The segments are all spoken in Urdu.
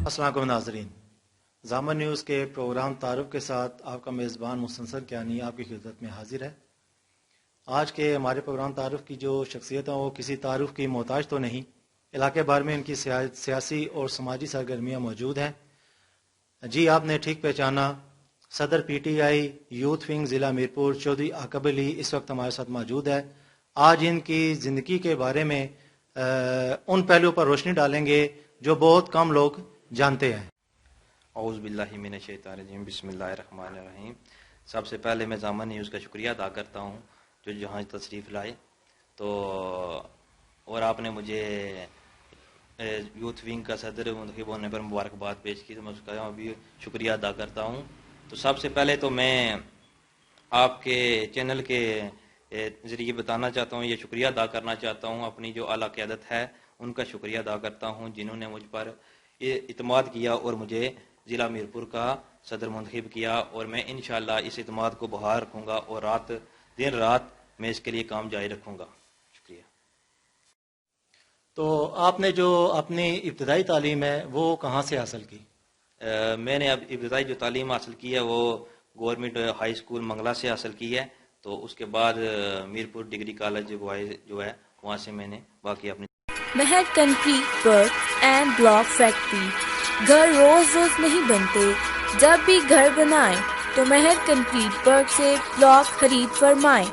السلام علیکم ناظرین، زامن نیوز کے پروگرام تعارف کے ساتھ آپ کا میزبان مستنصر کیانی آپ کی خدمت میں حاضر ہے۔ آج کے ہمارے پروگرام تعارف کی جو شخصیت ہیں وہ کسی تعارف کی محتاج تو نہیں، علاقے بھر میں ان کی سیاسی اور سماجی سرگرمیاں موجود ہیں۔ جی آپ نے ٹھیک پہچانا، صدر P T I youth wing ضلع میرپور چودھری عاقب علی اس وقت ہمارے ساتھ موجود ہے۔ آج ان کی زندگی کے بارے میں ان پہلوؤں پر روشنی ڈالیں گے جو بہت کم لوگ جانتے ہیں۔ اعوذ باللہ من الشیطان الرجیم، بسم اللہ الرحمن الرحیم۔ سب سے پہلے میں زامن نیوز کا شکریہ ادا کرتا ہوں جو جہاں تشریف لائے، تو اور آپ نے مجھے یوتھ ونگ کا صدر منتخب ہونے پر مبارکباد پیش کی، تو میں اس کا بھی شکریہ ادا کرتا ہوں۔ تو سب سے پہلے تو میں آپ کے چینل کے ذریعے بتانا چاہتا ہوں، یہ شکریہ ادا کرنا چاہتا ہوں اپنی جو اعلیٰ قیادت ہے ان کا شکریہ ادا کرتا ہوں جنہوں نے مجھ پر یہ اعتماد کیا اور مجھے ضلع میرپور کا صدر منتخب کیا، اور میں انشاءاللہ اس اعتماد کو بحال رکھوں گا اور دن رات میں اس کے لیے کام جاری رکھوں گا۔ شکریہ۔ تو آپ نے جو اپنی ابتدائی تعلیم ہے وہ کہاں سے حاصل کی؟ میں نے اب ابتدائی جو تعلیم حاصل کی ہے وہ گورنمنٹ ہائی اسکول منگلہ سے حاصل کی ہے، تو اس کے بعد میرپور ڈگری کالج جو ہے وہاں سے میں نے باقی اپنی مہر concrete work and block factory. گھر روز روز نہیں بنتے، جب بھی گھر بنائیں تو مہر کنکریٹ ورک سے بلاک خرید فرمائیں۔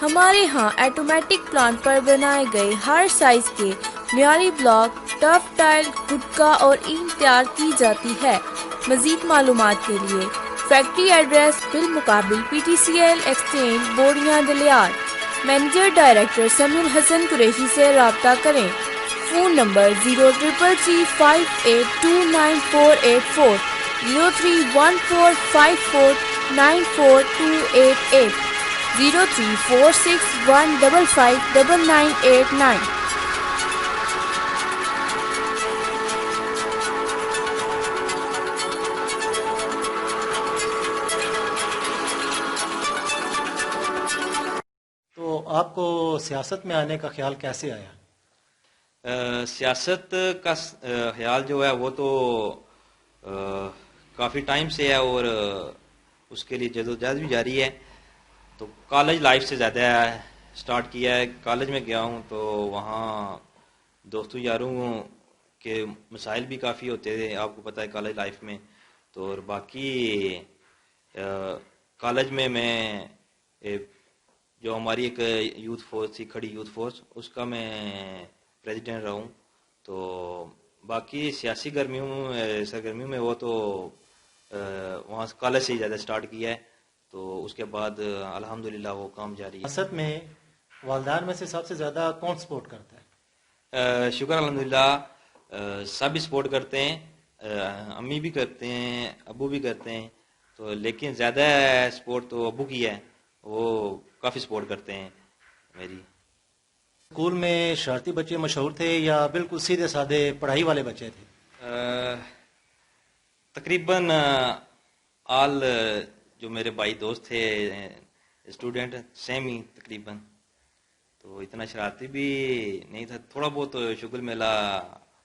ہمارے ہاں آٹومیٹک پلانٹ پر بنائے گئے ہر سائز کے معیاری بلاک، ٹف ٹائل، گٹکا اور اینٹ تیار کی جاتی ہے۔ مزید معلومات کے لیے فیکٹری ایڈریس بالمقابل PTCL ایکسچینج بورڈیاں دلیار، مینیجر ڈائریکٹر سمیع الحسن قریشی سے رابطہ کریں۔ Phone number 0333582984 0314549428 0346155989۔ تو آپ کو سیاست میں آنے کا خیال کیسے آیا؟ سیاست کا خیال جو ہے وہ تو کافی ٹائم سے ہے اور اس کے لیے جدوجہد بھی جاری ہے۔ تو کالج لائف سے زیادہ سٹارٹ کیا ہے۔ کالج میں گیا ہوں تو وہاں دوستوں یاروں کے مسائل بھی کافی ہوتے تھے، آپ کو پتہ ہے کالج لائف میں۔ تو اور باقی کالج میں جو ہماری ایک یوتھ فورس تھی، کھڑی یوتھ فورس، اس کا میں پریزیڈنٹ رہا ہوں۔ تو باقی سیاسی سرگرمیوں میں وہ تو وہاں کالج سے ہی زیادہ سٹارٹ کیا ہے، تو اس کے بعد الحمدللہ وہ کام جاری ہے۔ سیاست میں والدین میں سے سب سے زیادہ کون سپورٹ کرتا ہے؟ شکر الحمدللہ سب سپورٹ کرتے ہیں، امی بھی کرتے ہیں، ابو بھی کرتے ہیں، تو لیکن زیادہ سپورٹ تو ابو کی ہے، وہ کافی سپورٹ کرتے ہیں میری۔ اسکول میں شرارتی بچے مشہور تھے یا بالکل سیدھے سادے پڑھائی والے بچے تھے؟ تقریباً آل جو میرے بھائی دوست تھے اسٹوڈنٹ سیم ہی تقریباً، تو اتنا شرارتی بھی نہیں تھا، تھوڑا بہت شغل میلہ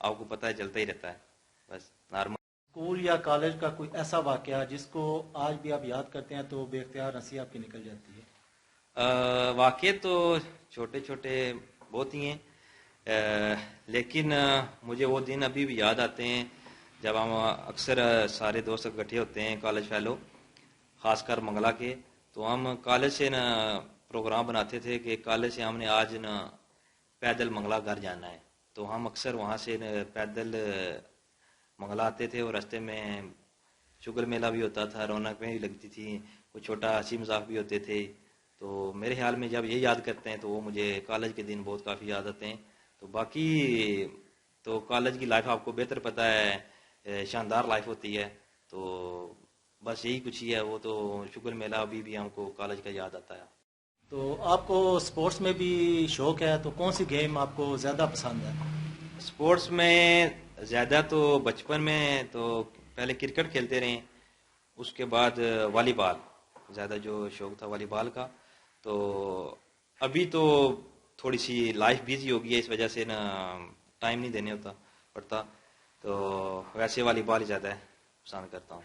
آپ کو پتہ ہے چلتا ہی رہتا ہے، بس نارمل۔ اسکول یا کالج کا کوئی ایسا واقعہ جس کو آج بھی آپ یاد کرتے ہیں تو بے اختیار ہنسی آپ کی نکل جاتی ہے؟ واقعے تو چھوٹے چھوٹے بہت ہی ہیں، لیکن مجھے وہ دن ابھی بھی یاد آتے ہیں جب ہم اکثر سارے دوست اکٹھے ہوتے ہیں کالج فیلو، خاص کر منگلہ کے، تو ہم کالج سے پروگرام بناتے تھے کہ کالج سے ہم نے آج پیدل منگلہ گھر جانا ہے، تو ہم اکثر وہاں سے پیدل منگلہ آتے تھے، اور راستے میں شغل میلہ بھی ہوتا تھا، رونق میں بھی لگتی تھی، کچھ چھوٹا ہنسی مذاق بھی ہوتے تھے۔ تو میرے خیال میں جب یہ یاد کرتے ہیں تو وہ مجھے کالج کے دن بہت کافی یاد آتے ہیں۔ تو باقی تو کالج کی لائف آپ کو بہتر پتہ ہے، شاندار لائف ہوتی ہے، تو بس یہی کچھ ہی ہے، وہ تو شغل میلہ ابھی بھی ہم کو کالج کا یاد آتا ہے۔ تو آپ کو سپورٹس میں بھی شوق ہے، تو کون سی گیم آپ کو زیادہ پسند ہے؟ سپورٹس میں زیادہ تو بچپن میں تو پہلے کرکٹ کھیلتے رہے، اس کے بعد والی بال، زیادہ جو شوق تھا والی بال کا۔ تو ابھی تو تھوڑی سی لائف بیزی ہو گئی ہے، اس وجہ سے ٹائم نہیں دینے پڑتا، تو ویسے والی بال ہی زیادہ پسند کرتا ہوں.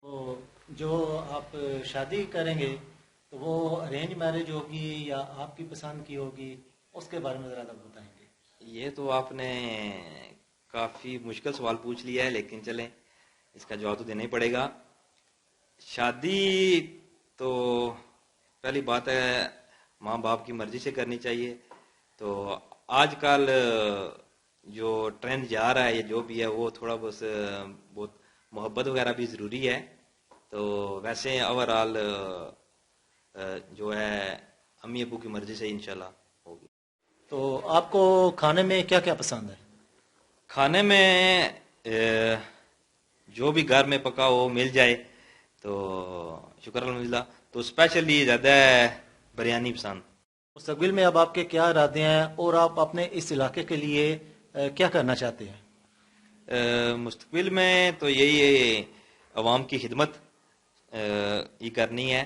تو جو آپ شادی کریں گے تو وہ ارینج میرج ہوگی یا آپ کی پسند کی ہوگی، اس کے بارے میں ذرا بتائیں گے. یہ تو آپ نے کافی مشکل سوال پوچھ لیا ہے، لیکن چلیں اس کا جواب تو دینا ہی پڑے گا. شادی تو پہلی بات ہے ماں باپ کی مرضی سے کرنی چاہیے. تو آج کل جو ٹرینڈ جا رہا ہے یا جو بھی ہے وہ تھوڑا بہت محبت وغیرہ بھی ضروری ہے. تو ویسے اوورآل جو ہے امی ابو کی مرضی سے انشاءاللہ ہوگی. تو آپ کو کھانے میں کیا کیا پسند ہے؟ کھانے میں جو بھی گھر میں پکا ہو مل جائے تو شکر الحمدللہ. تو اسپیشلی زیادہ بریانی پسند. مستقبل میں اب آپ کے کیا ارادے ہیں اور آپ اپنے اس علاقے کے لیے کیا کرنا چاہتے ہیں؟ مستقبل میں تو یہی عوام کی خدمت یہ کرنی ہے.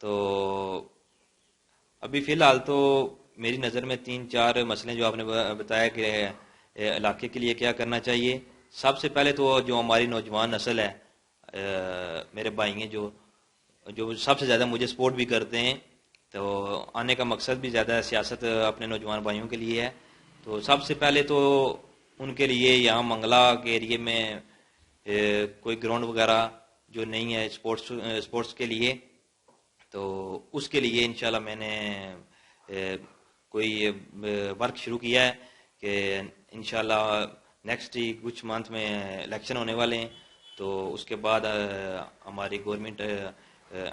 تو ابھی فی الحال تو میری نظر میں 3-4 مسئلے جو آپ نے بتایا کہ علاقے کے لیے کیا کرنا چاہیے. سب سے پہلے تو جو ہماری نوجوان نسل ہے، میرے بھائی ہیں جو سب سے زیادہ مجھے سپورٹ بھی کرتے ہیں. تو آنے کا مقصد بھی زیادہ سیاست اپنے نوجوان بھائیوں کے لیے ہے. تو سب سے پہلے تو ان کے لیے یہاں منگلا کے ایریے میں کوئی گراؤنڈ وغیرہ جو نہیں ہے سپورٹس کے لیے، تو اس کے لیے انشاءاللہ میں نے کوئی ورک شروع کیا ہے کہ انشاءاللہ نیکسٹ کچھ منتھ میں الیکشن ہونے والے ہیں. تو اس کے بعد ہماری گورنمنٹ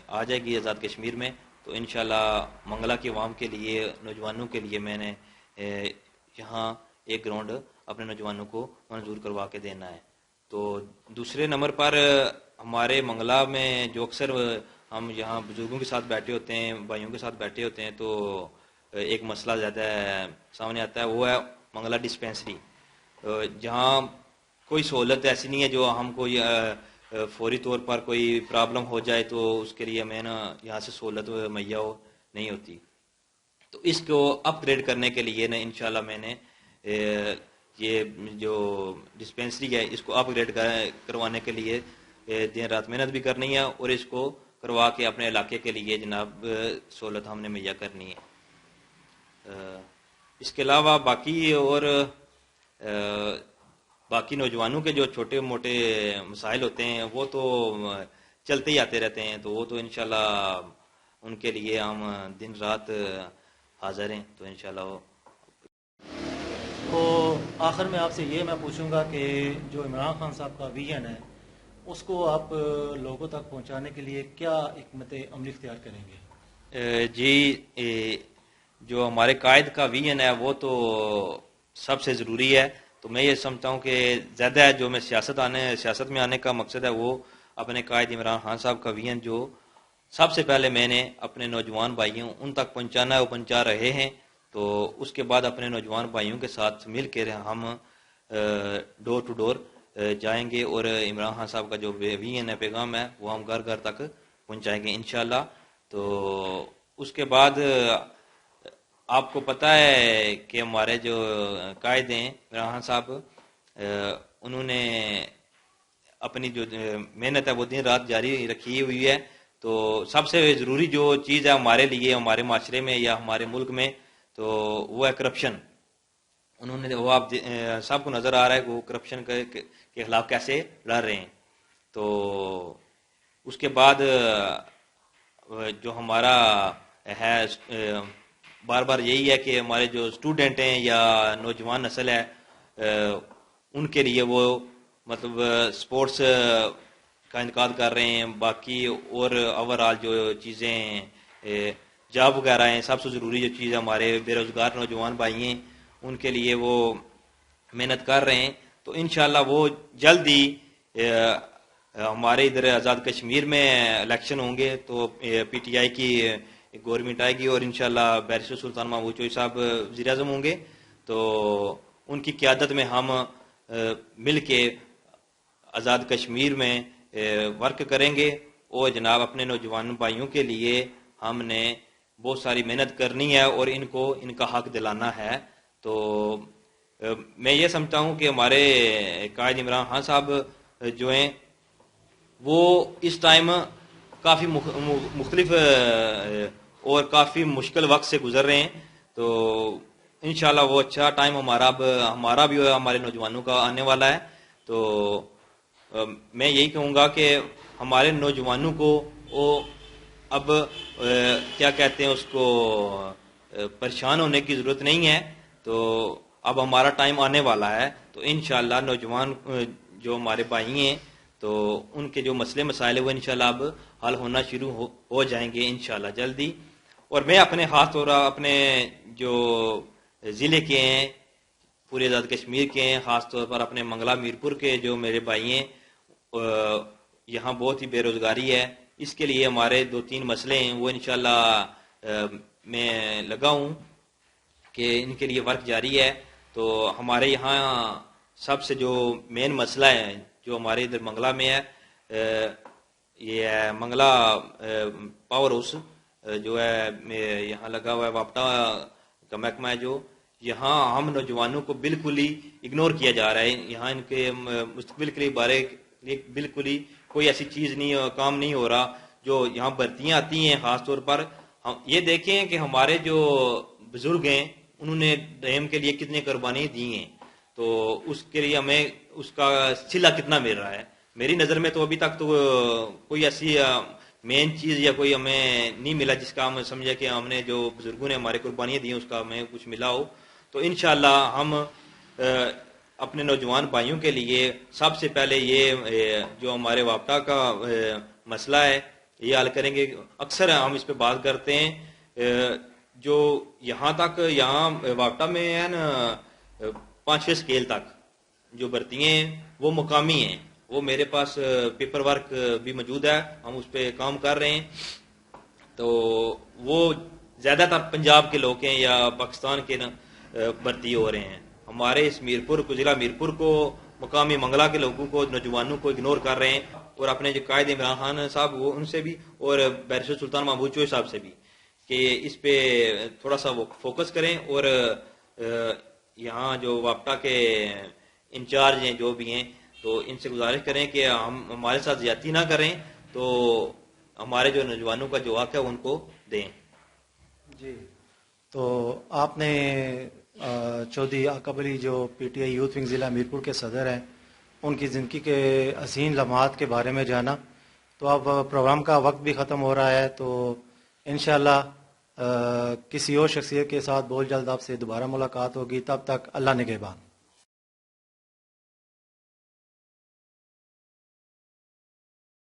آ جائے گی آزاد کشمیر میں. تو انشاءاللہ منگلا کے عوام کے لیے، نوجوانوں کے لیے میں نے یہاں ایک گراؤنڈ اپنے نوجوانوں کو منظور کروا کے دینا ہے. تو دوسرے نمبر پر ہمارے منگلا میں جو اکثر ہم یہاں بزرگوں کے ساتھ بیٹھے ہوتے ہیں، بھائیوں کے ساتھ بیٹھے ہوتے ہیں، تو ایک مسئلہ زیادہ سامنے آتا ہے، وہ ہے منگلا ڈسپینسری. جہاں کوئی سہولت ایسی نہیں ہے جو ہم کو فوری طور پر کوئی پرابلم ہو جائے تو اس کے لیے میں یہاں سے سہولت مہیا نہیں ہوتی. تو اس کو اپ گریڈ کرنے کے لیے انشاءاللہ میں نے یہ جو ڈسپینسری ہے اس کو اپ گریڈ کروانے کے لیے دن رات محنت بھی کرنی ہے، اور اس کو کروا کے اپنے علاقے کے لیے جناب سہولت ہم نے مہیا کرنی ہے. اس کے علاوہ باقی نوجوانوں کے جو چھوٹے موٹے مسائل ہوتے ہیں وہ تو چلتے ہی آتے رہتے ہیں. تو وہ تو انشاءاللہ ان کے لیے ہم دن رات حاضر ہیں. تو انشاءاللہ تو آخر میں آپ سے یہ میں پوچھوں گا کہ جو عمران خان صاحب کا ویژن ہے اس کو آپ لوگوں تک پہنچانے کے لیے کیا حکمت عملی اختیار کریں گے؟ جی، جو ہمارے قائد کا ویژن ہے وہ تو سب سے ضروری ہے. تو میں یہ سمجھتا ہوں کہ زیادہ جو میں سیاست میں آنے کا مقصد ہے وہ اپنے قائد عمران خان صاحب کا ویژن جو سب سے پہلے میں نے اپنے نوجوان بھائیوں ان تک پہنچانا ہے، وہ پہنچا رہے ہیں. تو اس کے بعد اپنے نوجوان بھائیوں کے ساتھ مل کے ہم ڈور ٹو ڈور جائیں گے، اور عمران خان صاحب کا جو ویژن ہے، پیغام ہے، وہ ہم گھر گھر تک پہنچائیں گے انشاءاللہ. تو اس کے بعد آپ کو پتہ ہے کہ ہمارے جو قائد ہیں عمران خان صاحب، انہوں نے اپنی جو محنت ہے وہ دن رات جاری رکھی ہوئی ہے. تو سب سے ضروری جو چیز ہے ہمارے لیے، ہمارے معاشرے میں یا ہمارے ملک میں، تو وہ ہے کرپشن. انہوں نے وہ آپ سب کو نظر آ رہا ہے کہ وہ کرپشن کے خلاف کیسے لڑ رہے ہیں. تو اس کے بعد جو ہمارا ہے بار بار یہی ہے کہ ہمارے جو اسٹوڈنٹ ہیں یا نوجوان نسل ہے ان کے لیے وہ مطلب سپورٹس کا انعقاد کر رہے ہیں. باقی اور اوورآل جو چیزیں جاب وغیرہ ہیں، سب سے ضروری جو چیز ہمارے بے روزگار نوجوان بھائی ہیں ان کے لیے وہ محنت کر رہے ہیں. تو انشاءاللہ وہ جلد ہی ہمارے ادھر آزاد کشمیر میں الیکشن ہوں گے. تو پی ٹی آئی کی گورنمنٹ آئے گی اور انشاءاللہ بیرسٹر سلطان محمود چوہی صاحب وزیر اعظم ہوں گے. تو ان کی قیادت میں ہم مل کے آزاد کشمیر میں ورک کریں گے، اور جناب اپنے نوجوان بھائیوں کے لیے ہم نے بہت ساری محنت کرنی ہے اور ان کو ان کا حق دلانا ہے. تو میں یہ سمجھتا ہوں کہ ہمارے قائد عمران خان صاحب جو ہیں وہ اس ٹائم کافی مختلف اور کافی مشکل وقت سے گزر رہے ہیں، تو انشاءاللہ وہ اچھا ٹائم ہمارا بھی ہمارے نوجوانوں کا آنے والا ہے. تو میں یہی کہوں گا کہ ہمارے نوجوانوں کو وہ اب کیا کہتے ہیں اس کو پریشان ہونے کی ضرورت نہیں ہے. تو اب ہمارا ٹائم آنے والا ہے، تو انشاءاللہ نوجوان جو ہمارے بھائی ہیں تو ان کے جو مسئلے مسائل ہیں وہ انشاءاللہ اب حل ہونا شروع ہو جائیں گے انشاءاللہ جلدی. اور میں اپنے خاص طور اپنے جو ضلع کے ہیں، پورے آزاد کشمیر کے ہیں، خاص طور پر اپنے منگلا میرپور کے جو میرے بھائی ہیں، یہاں بہت ہی بے روزگاری ہے. اس کے لیے ہمارے 2-3 مسئلے ہیں، وہ انشاءاللہ میں لگا ہوں کہ ان کے لیے ورک جاری ہے. تو ہمارے یہاں سب سے جو مین مسئلہ ہے جو ہمارے ادھر منگلا میں ہے، یہ ہے منگلا پاور ہاؤس جو ہے یہاں لگا ہوا ہے، واپٹا کا محکمہ ہے جو یہاں ہم نوجوانوں کو بالکل ہی اگنور کیا جا رہا ہے. یہاں ان کے مستقبل کے بارے بالکل ہی کوئی ایسی چیز نہیں، کام نہیں ہو رہا. جو یہاں بھرتیاں آتی ہیں خاص طور پر یہ دیکھیں کہ ہمارے جو بزرگ ہیں انہوں نے ڈیم کے لیے کتنی قربانی دی ہیں، تو اس کے لیے ہمیں اس کا صلہ کتنا مل رہا ہے. میری نظر میں تو ابھی تک تو کوئی ایسی مین چیز یا کوئی ہمیں نہیں ملا جس کا ہم سمجھے کہ ہم نے جو بزرگوں نے ہمارے قربانیاں دی ہیں اس کا ہمیں کچھ ملا ہو. تو انشاءاللہ ہم اپنے نوجوان بھائیوں کے لیے سب سے پہلے یہ جو ہمارے واپٹا کا مسئلہ ہے یہ حل کریں گے. اکثر ہم اس پہ بات کرتے ہیں، جو یہاں تک یہاں واپٹا میں ہے نا 5ویں اسکیل تک جو بھرتیاں ہیں وہ مقامی ہیں. وہ میرے پاس پیپر ورک بھی موجود ہے، ہم اس پہ کام کر رہے ہیں. تو وہ زیادہ تر پنجاب کے لوگ ہیں یا پاکستان کے بھرتی ہو رہے ہیں. ہمارے اس میرپور کو ضلع میرپور کو مقامی منگلا کے لوگوں کو نوجوانوں کو اگنور کر رہے ہیں. اور اپنے جو قائد عمران خان صاحب وہ ان سے بھی اور بیرسٹر سلطان محمود چوہے صاحب سے بھی کہ اس پہ تھوڑا سا وہ فوکس کریں. اور یہاں جو واپٹا کے انچارج ہیں جو بھی ہیں تو ان سے گزارش کریں کہ ہمارے ساتھ زیادتی نہ کریں، تو ہمارے جو نوجوانوں کا جو حق ہے ان کو دیں. جی، تو آپ نے چودھری عاقب علی جو PTI یوتھ ونگ ضلع میرپور کے صدر ہیں ان کی زندگی کے حسین لمحات کے بارے میں جانا. تو اب پروگرام کا وقت بھی ختم ہو رہا ہے، تو انشاءاللہ کسی اور شخصیت کے ساتھ بہت جلد آپ سے دوبارہ ملاقات ہوگی. تب تک اللہ نگہبان.